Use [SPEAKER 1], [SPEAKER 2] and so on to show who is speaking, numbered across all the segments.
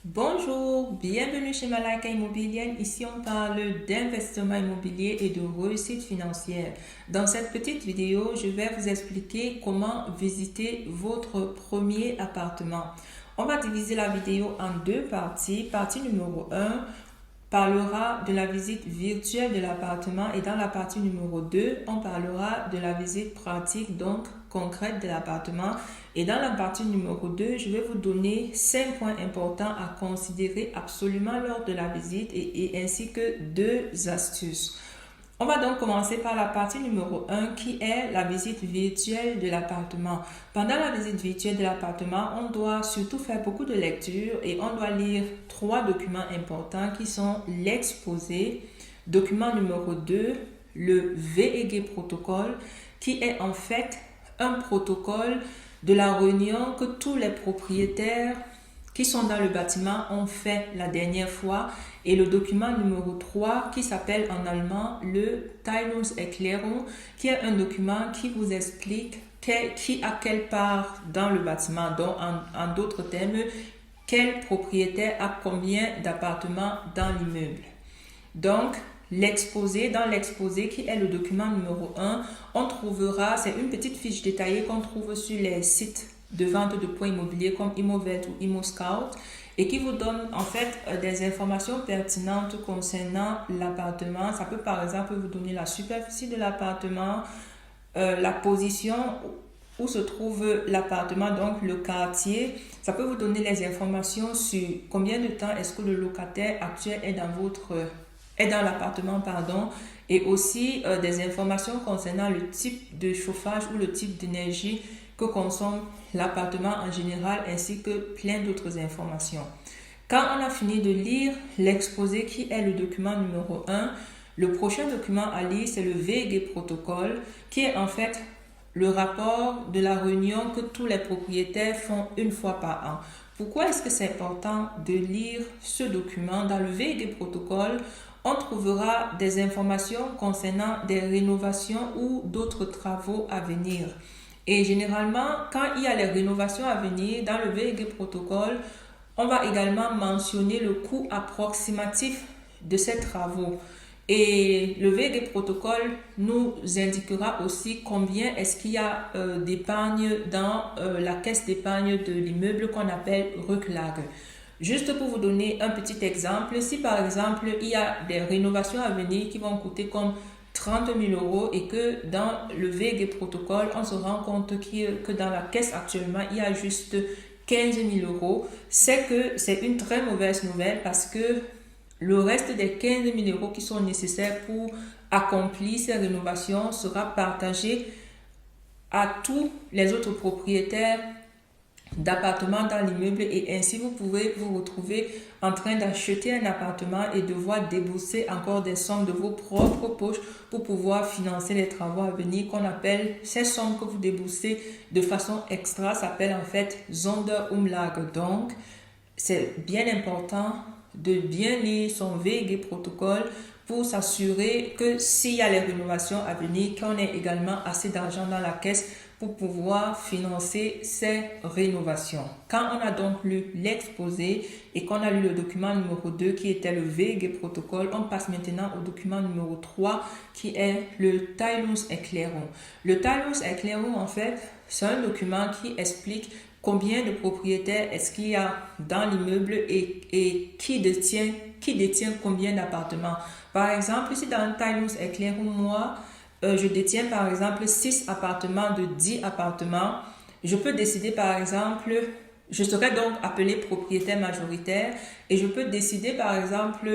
[SPEAKER 1] Bonjour, bienvenue chez Malaika Immobilienne. Ici, on parle d'investissement immobilier et de réussite financière. Dans cette petite vidéo, je vais vous expliquer comment visiter votre premier appartement. On va diviser la vidéo en deux parties. Partie numéro 1 parlera de la visite virtuelle de l'appartement et dans la partie numéro 2, on parlera de la visite pratique, donc concrète de l'appartement. Et dans la partie numéro 2, je vais vous donner 5 points importants à considérer absolument lors de la visite et ainsi que 2 astuces. On va donc commencer par la partie numéro 1 qui est la visite virtuelle de l'appartement. Pendant la visite virtuelle de l'appartement, on doit surtout faire beaucoup de lectures et on doit lire 3 documents importants qui sont l'exposé, document numéro 2, le VEG protocole qui est en fait un protocole de la réunion que tous les propriétaires qui sont dans le bâtiment ont fait la dernière fois, et le document numéro 3 qui s'appelle en allemand le Teilungserklärung, qui est un document qui vous explique qui a quelle part dans le bâtiment, donc en d'autres termes, quel propriétaire a combien d'appartements dans l'immeuble. Donc, dans l'exposé qui est le document numéro 1, on trouvera, c'est une petite fiche détaillée qu'on trouve sur les sites de vente de points immobiliers comme ImmoVert ou ImmoScout et qui vous donne en fait des informations pertinentes concernant l'appartement. Ça peut par exemple vous donner la superficie de l'appartement, la position où se trouve l'appartement, donc le quartier. Ça peut vous donner les informations sur combien de temps est-ce que le locataire actuel est dans l'appartement, et aussi des informations concernant le type de chauffage ou le type d'énergie que consomme l'appartement en général, ainsi que plein d'autres informations. Quand on a fini de lire l'exposé qui est le document numéro 1, le prochain document à lire, c'est le VEG protocole, qui est en fait le rapport de la réunion que tous les propriétaires font une fois par an. Pourquoi est-ce que c'est important de lire ce document? Dans le VEG protocole, on trouvera des informations concernant des rénovations ou d'autres travaux à venir. Et généralement, quand il y a les rénovations à venir, dans le VEG protocole, on va également mentionner le coût approximatif de ces travaux. Et le VEG protocole nous indiquera aussi combien est-ce qu'il y a d'épargne dans la caisse d'épargne de l'immeuble qu'on appelle Rücklage. Juste pour vous donner un petit exemple, si par exemple il y a des rénovations à venir qui vont coûter comme 30 000 euros et que dans le VEG protocole, on se rend compte que dans la caisse actuellement, il y a juste 15 000 euros, c'est que c'est une très mauvaise nouvelle parce que le reste des 15 000 euros qui sont nécessaires pour accomplir ces rénovations sera partagé à tous les autres propriétaires d'appartements dans l'immeuble et ainsi vous pouvez vous retrouver en train d'acheter un appartement et devoir débourser encore des sommes de vos propres poches pour pouvoir financer les travaux à venir qu'on appelle, ces sommes que vous déboursez de façon extra s'appelle en fait Sonderumlage. Donc c'est bien important de bien lire son VEG protocole pour s'assurer que s'il y a les rénovations à venir, qu'on ait également assez d'argent dans la caisse pour pouvoir financer ces rénovations. Quand on a donc lu l'exposé et qu'on a lu le document numéro 2 qui était le VEG protocole, on passe maintenant au document numéro 3 qui est le Teilungserklärung. Le Teilungserklärung, en fait, c'est un document qui explique combien de propriétaires est-ce qu'il y a dans l'immeuble et qui détient combien d'appartements. Par exemple, ici dans le Teilungserklärung, moi, je détiens par exemple 6 appartements de 10 appartements. Je peux décider par exemple, je serai donc appelé propriétaire majoritaire et je peux décider par exemple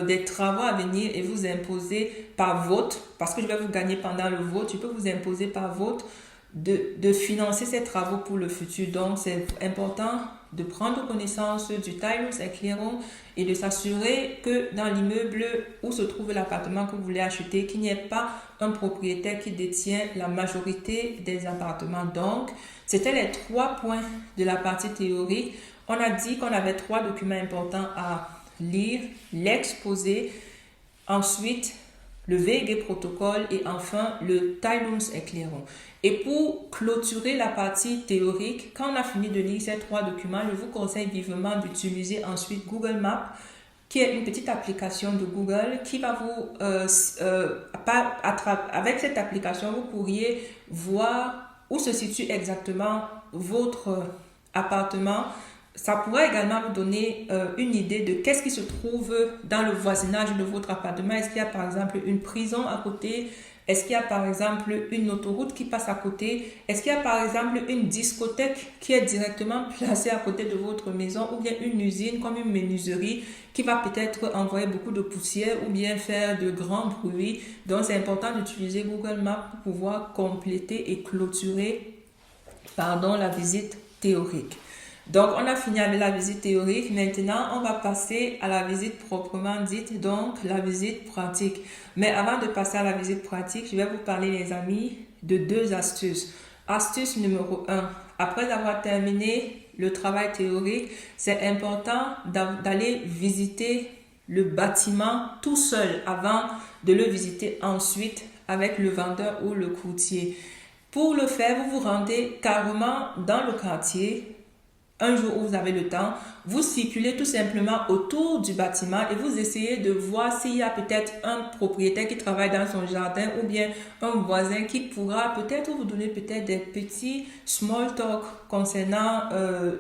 [SPEAKER 1] des travaux à venir et vous imposer par vote, parce que je vais vous gagner pendant le vote, je peux vous imposer par vote de financer ces travaux pour le futur. Donc c'est important de prendre connaissance du Teilungserklärung et de s'assurer que dans l'immeuble où se trouve l'appartement que vous voulez acheter, qu'il n'y ait pas un propriétaire qui détient la majorité des appartements. Donc, c'était les 3 points de la partie théorique. On a dit qu'on avait 3 documents importants à lire, l'exposé, ensuite le VG protocole et enfin le Teilungserklärung. Et pour clôturer la partie théorique, quand on a fini de lire ces 3 documents, je vous conseille vivement d'utiliser ensuite Google Maps, qui est une petite application de Google qui va vous... avec cette application, vous pourriez voir où se situe exactement votre appartement. Ça pourrait également vous donner une idée de qu'est-ce qui se trouve dans le voisinage de votre appartement. Est-ce qu'il y a par exemple une prison à côté? Est-ce qu'il y a par exemple une autoroute qui passe à côté? Est-ce qu'il y a par exemple une discothèque qui est directement placée à côté de votre maison, ou bien une usine comme une menuiserie qui va peut-être envoyer beaucoup de poussière ou bien faire de grands bruits? Donc c'est important d'utiliser Google Maps pour pouvoir compléter et clôturer la visite théorique. Donc, on a fini avec la visite théorique. Maintenant, on va passer à la visite proprement dite, donc la visite pratique. Mais avant de passer à la visite pratique, je vais vous parler, les amis, de 2 astuces. Astuce numéro 1. Après avoir terminé le travail théorique, c'est important d'aller visiter le bâtiment tout seul avant de le visiter ensuite avec le vendeur ou le courtier. Pour le faire, vous vous rendez carrément dans le quartier. Un jour où vous avez le temps, vous circulez tout simplement autour du bâtiment et vous essayez de voir s'il y a peut-être un propriétaire qui travaille dans son jardin ou bien un voisin qui pourra peut-être vous donner peut-être des petits small talk concernant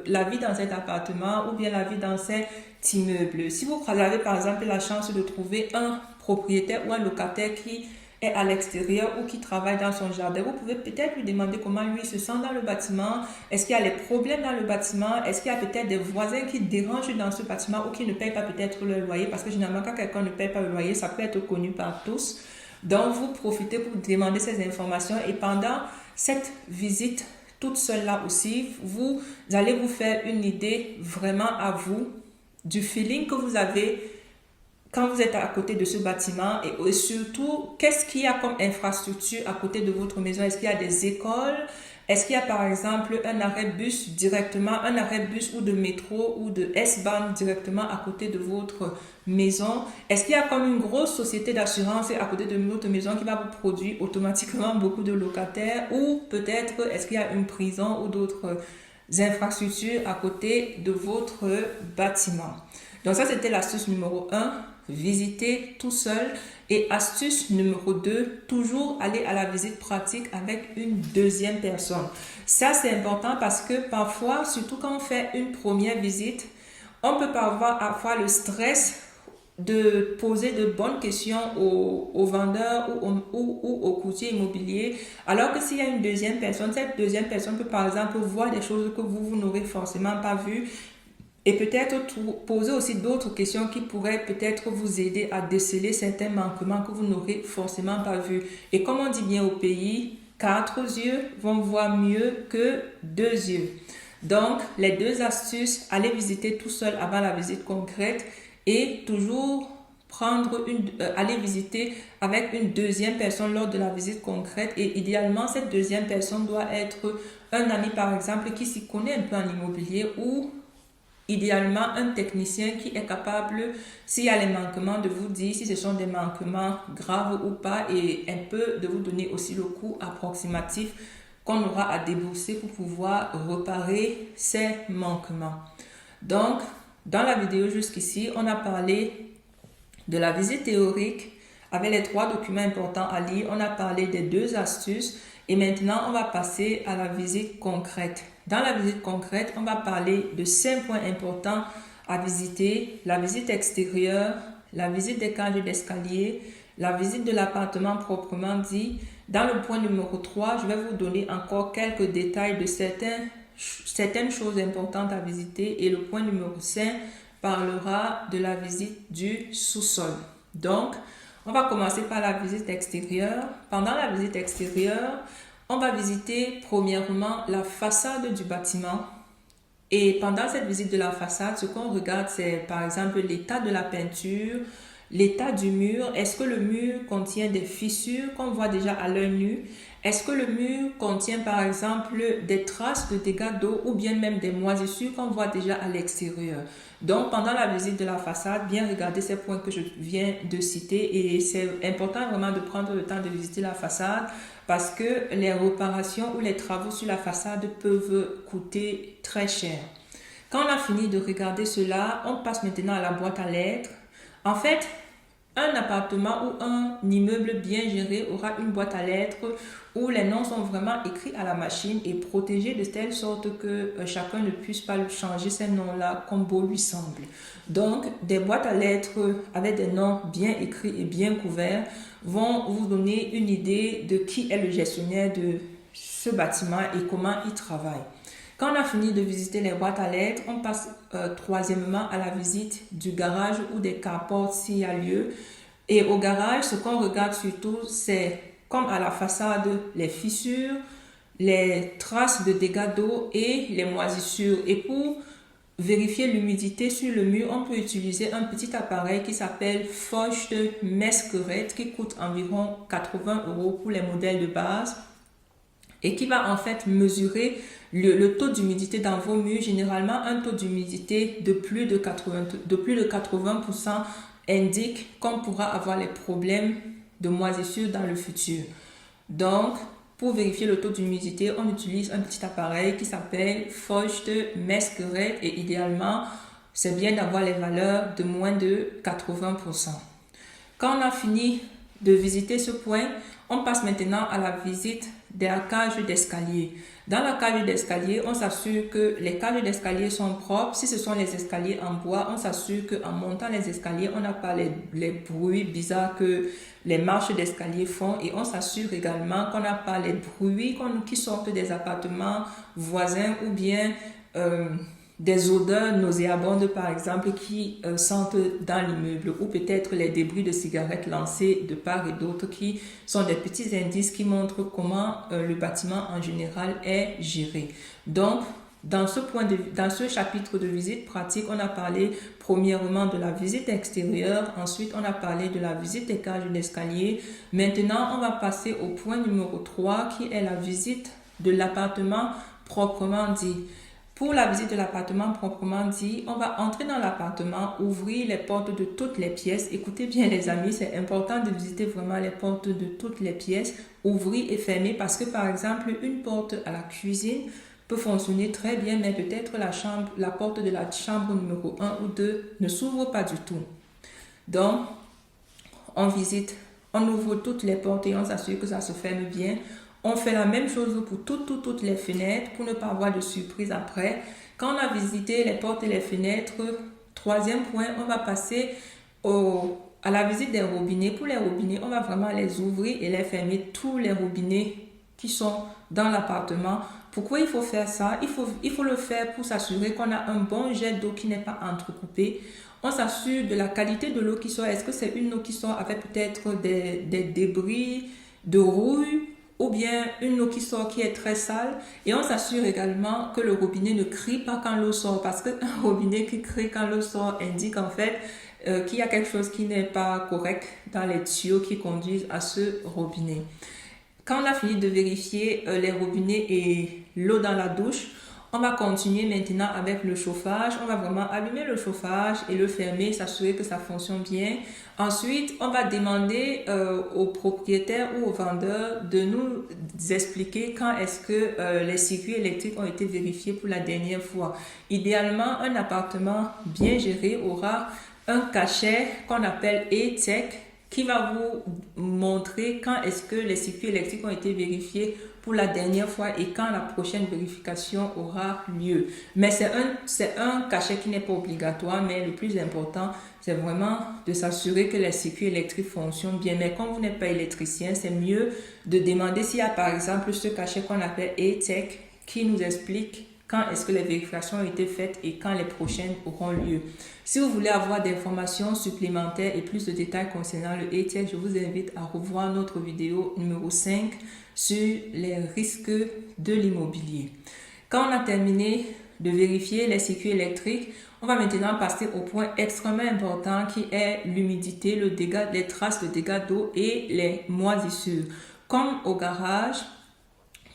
[SPEAKER 1] la vie dans cet appartement ou bien la vie dans cet immeuble. Si vous avez par exemple la chance de trouver un propriétaire ou un locataire qui est à l'extérieur ou qui travaille dans son jardin, vous pouvez peut-être lui demander comment lui se sent dans le bâtiment. Est-ce qu'il y a des problèmes dans le bâtiment? Est-ce qu'il y a peut-être des voisins qui dérangent dans ce bâtiment ou qui ne payent pas peut-être le loyer? Parce que généralement, quand quelqu'un ne paye pas le loyer, ça peut être connu par tous. Donc, vous profitez pour demander ces informations et pendant cette visite toute seule là aussi, vous allez vous faire une idée vraiment à vous du feeling que vous avez quand vous êtes à côté de ce bâtiment et surtout, qu'est-ce qu'il y a comme infrastructure à côté de votre maison? Est-ce qu'il y a des écoles? Est-ce qu'il y a par exemple un arrêt bus ou de métro ou de S-Bahn directement à côté de votre maison? Est-ce qu'il y a comme une grosse société d'assurance à côté de votre maison qui va vous produire automatiquement beaucoup de locataires? Ou peut-être est-ce qu'il y a une prison ou d'autres infrastructures à côté de votre bâtiment? Donc ça, c'était l'astuce numéro 1. Visiter tout seul. Et astuce numéro 2, toujours aller à la visite pratique avec une deuxième personne. Ça, c'est important parce que parfois, surtout quand on fait une première visite, on peut avoir le stress de poser de bonnes questions au vendeur ou au courtier immobilier. Alors que s'il y a une deuxième personne, cette deuxième personne peut par exemple voir des choses que vous n'aurez forcément pas vues. Et peut-être poser aussi d'autres questions qui pourraient peut-être vous aider à déceler certains manquements que vous n'aurez forcément pas vus. Et comme on dit bien au pays, 4 yeux vont voir mieux que 2 yeux. Donc, les 2 astuces, aller visiter tout seul avant la visite concrète et toujours aller visiter avec une deuxième personne lors de la visite concrète. Et idéalement, cette deuxième personne doit être un ami par exemple qui s'y connaît un peu en immobilier ou idéalement un technicien qui est capable, s'il y a les manquements, de vous dire si ce sont des manquements graves ou pas et un peu de vous donner aussi le coût approximatif qu'on aura à débourser pour pouvoir réparer ces manquements. Donc, dans la vidéo jusqu'ici, on a parlé de la visite théorique avec les 3 documents importants à lire. On a parlé des 2 astuces et maintenant, on va passer à la visite concrète. Dans la visite concrète, on va parler de 5 points importants à visiter. La visite extérieure, la visite des cages d'escalier, la visite de l'appartement proprement dit. Dans le point numéro 3, je vais vous donner encore quelques détails de certaines choses importantes à visiter. Et le point numéro 5 parlera de la visite du sous-sol. Donc, on va commencer par la visite extérieure. Pendant la visite extérieure, on va visiter premièrement la façade du bâtiment. Et pendant cette visite de la façade, ce qu'on regarde, c'est par exemple l'état de la peinture, l'état du mur. Est-ce que le mur contient des fissures qu'on voit déjà à l'œil nu? Est-ce que le mur contient par exemple des traces de dégâts d'eau ou bien même des moisissures qu'on voit déjà à l'extérieur? Donc pendant la visite de la façade, bien regarder ces points que je viens de citer, et c'est important vraiment de prendre le temps de visiter la façade parce que les réparations ou les travaux sur la façade peuvent coûter très cher. Quand on a fini de regarder cela, on passe maintenant à la boîte à lettres. En fait, un appartement ou un immeuble bien géré aura une boîte à lettres où les noms sont vraiment écrits à la machine et protégés de telle sorte que chacun ne puisse pas changer ces noms-là comme beau lui semble. Donc, des boîtes à lettres avec des noms bien écrits et bien couverts vont vous donner une idée de qui est le gestionnaire de ce bâtiment et comment il travaille. Quand on a fini de visiter les boîtes à lettres, on passe troisièmement à la visite du garage ou des carports s'il y a lieu. Et au garage, ce qu'on regarde surtout, c'est comme à la façade, les fissures, les traces de dégâts d'eau et les moisissures. Et pour vérifier l'humidité sur le mur, on peut utiliser un petit appareil qui s'appelle Feuchtemessgerät qui coûte environ 80 € pour les modèles de base et qui va en fait mesurer le taux d'humidité dans vos murs. Généralement, un taux d'humidité de plus de 80% indique qu'on pourra avoir les problèmes de moisissure dans le futur. Donc, pour vérifier le taux d'humidité, on utilise un petit appareil qui s'appelle Feuchtemessgerät et idéalement, c'est bien d'avoir les valeurs de moins de 80%. Quand on a fini de visiter ce point, on passe maintenant à la visite des cages d'escalier. Dans la cage d'escalier, on s'assure que les cages d'escalier sont propres. Si ce sont les escaliers en bois, on s'assure qu'en montant les escaliers, on n'a pas les bruits bizarres que les marches d'escalier font. Et on s'assure également qu'on n'a pas les bruits qui sortent des appartements voisins ou bien des odeurs nauséabondes par exemple qui sentent dans l'immeuble, ou peut-être les débris de cigarettes lancés de part et d'autre qui sont des petits indices qui montrent comment le bâtiment en général est géré. Donc dans ce chapitre de visite pratique, on a parlé premièrement de la visite extérieure, ensuite on a parlé de la visite des cages d'escalier. Maintenant on va passer au point numéro 3 qui est la visite de l'appartement proprement dit. Pour la visite de l'appartement proprement dit, on va entrer dans l'appartement, ouvrir les portes de toutes les pièces. Écoutez bien les amis, c'est important de visiter vraiment les portes de toutes les pièces, ouvrir et fermer parce que par exemple, une porte à la cuisine peut fonctionner très bien, mais peut-être la porte de la chambre numéro 1 ou 2 ne s'ouvre pas du tout. Donc, on ouvre toutes les portes et on s'assure que ça se ferme bien. On fait la même chose pour toutes les fenêtres pour ne pas avoir de surprise après. Quand on a visité les portes et les fenêtres, troisième point, on va passer à la visite des robinets. Pour les robinets, on va vraiment les ouvrir et les fermer, tous les robinets qui sont dans l'appartement. Pourquoi il faut faire ça? Il faut le faire pour s'assurer qu'on a un bon jet d'eau qui n'est pas entrecoupé. On s'assure de la qualité de l'eau qui sort. Est-ce que c'est une eau qui sort avec peut-être des débris de rouille ou bien une eau qui sort qui est très sale? Et on s'assure également que le robinet ne crie pas quand l'eau sort, parce qu'un robinet qui crie quand l'eau sort indique en fait qu'il y a quelque chose qui n'est pas correct dans les tuyaux qui conduisent à ce robinet. Quand on a fini de vérifier les robinets et l'eau dans la douche, on va continuer maintenant avec le chauffage. On va vraiment allumer le chauffage et le fermer, s'assurer que ça fonctionne bien. Ensuite, on va demander au propriétaire ou au vendeur de nous expliquer quand est-ce que les circuits électriques ont été vérifiés pour la dernière fois. Idéalement, un appartement bien géré aura un cachet qu'on appelle E-Tech qui va vous montrer quand est-ce que les circuits électriques ont été vérifiés pour la dernière fois et quand la prochaine vérification aura lieu. Mais c'est un cachet qui n'est pas obligatoire, mais le plus important, c'est vraiment de s'assurer que les circuits électriques fonctionnent bien. Mais quand vous n'êtes pas électricien, c'est mieux de demander s'il y a par exemple ce cachet qu'on appelle E-Tech qui nous explique quand est-ce que les vérifications ont été faites et quand les prochaines auront lieu. Si vous voulez avoir des informations supplémentaires et plus de détails concernant le E-Tech, je vous invite à revoir notre vidéo numéro 5 sur les risques de l'immobilier. Quand on a terminé de vérifier les circuits électriques, on va maintenant passer au point extrêmement important qui est l'humidité, les traces de dégâts d'eau et les moisissures. Comme au garage,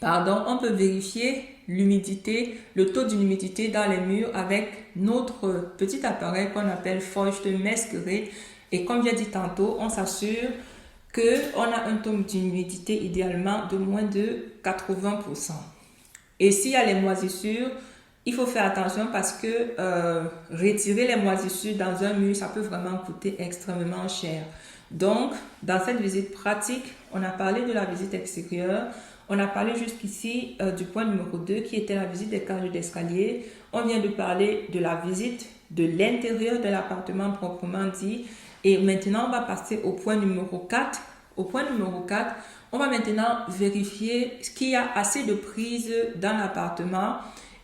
[SPEAKER 1] on peut vérifier l'humidité, le taux d'humidité dans les murs avec notre petit appareil qu'on appelle Feuchtemessgerät. Et comme j'ai dit tantôt, on s'assure qu'on a un taux d'humidité idéalement de moins de 80%. Et s'il y a les moisissures, il faut faire attention parce que retirer les moisissures dans un mur, ça peut vraiment coûter extrêmement cher. Donc, dans cette visite pratique, on a parlé de la visite extérieure. On a parlé jusqu'ici du point numéro 2 qui était la visite des cages d'escalier. On vient de parler de la visite de l'intérieur de l'appartement proprement dit. Et maintenant, on va passer au point numéro 4. Au point numéro 4, on va maintenant vérifier qu'il y a assez de prises dans l'appartement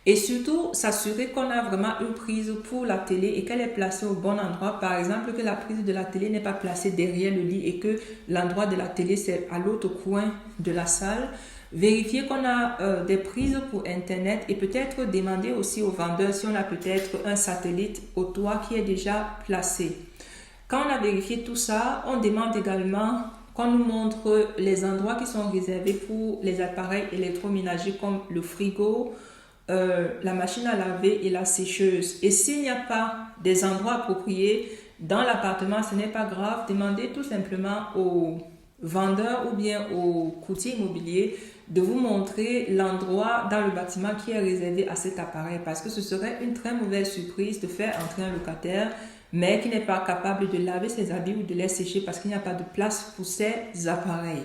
[SPEAKER 1] et surtout s'assurer qu'on a vraiment une prise pour la télé et qu'elle est placée au bon endroit. Par exemple, que la prise de la télé n'est pas placée derrière le lit et que l'endroit de la télé c'est à l'autre coin de la salle. Vérifier qu'on a des prises pour Internet et peut-être demander aussi au vendeur si on a peut-être un satellite au toit qui est déjà placé. Quand on a vérifié tout ça, on demande également qu'on nous montre les endroits qui sont réservés pour les appareils électroménagers comme le frigo, la machine à laver et la sécheuse. Et s'il n'y a pas des endroits appropriés dans l'appartement, ce n'est pas grave. Demandez tout simplement au vendeur ou bien au courtier immobilier de vous montrer l'endroit dans le bâtiment qui est réservé à cet appareil parce que ce serait une très mauvaise surprise de faire entrer un locataire mais qui n'est pas capable de laver ses habits ou de les sécher parce qu'il n'y a pas de place pour ces appareils.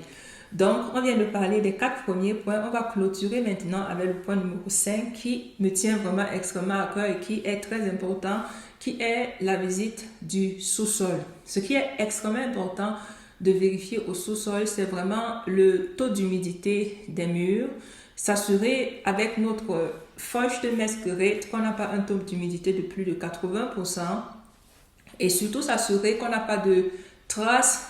[SPEAKER 1] Donc, on vient de parler des 4 premiers points. On va clôturer maintenant avec le point numéro 5 qui me tient vraiment extrêmement à cœur et qui est très important, qui est la visite du sous-sol. Ce qui est extrêmement important de vérifier au sous-sol, c'est vraiment le taux d'humidité des murs. S'assurer avec notre Feuchtemessgerät qu'on n'a pas un taux d'humidité de plus de 80%. Et surtout s'assurer qu'on n'a pas de traces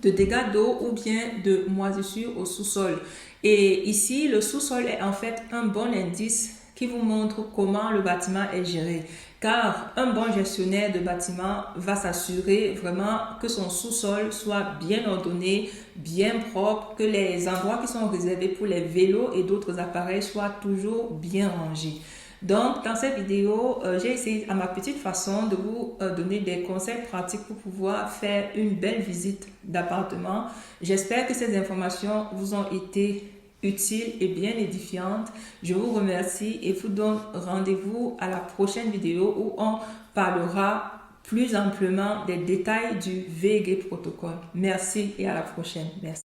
[SPEAKER 1] de dégâts d'eau ou bien de moisissures au sous-sol. Et ici, le sous-sol est en fait un bon indice qui vous montre comment le bâtiment est géré. Car un bon gestionnaire de bâtiment va s'assurer vraiment que son sous-sol soit bien ordonné, bien propre, que les endroits qui sont réservés pour les vélos et d'autres appareils soient toujours bien rangés. Donc, dans cette vidéo, j'ai essayé à ma petite façon de vous donner des conseils pratiques pour pouvoir faire une belle visite d'appartement. J'espère que ces informations vous ont été utiles et bien édifiantes. Je vous remercie et vous donne rendez-vous à la prochaine vidéo où on parlera plus amplement des détails du VG protocole. Merci et à la prochaine. Merci.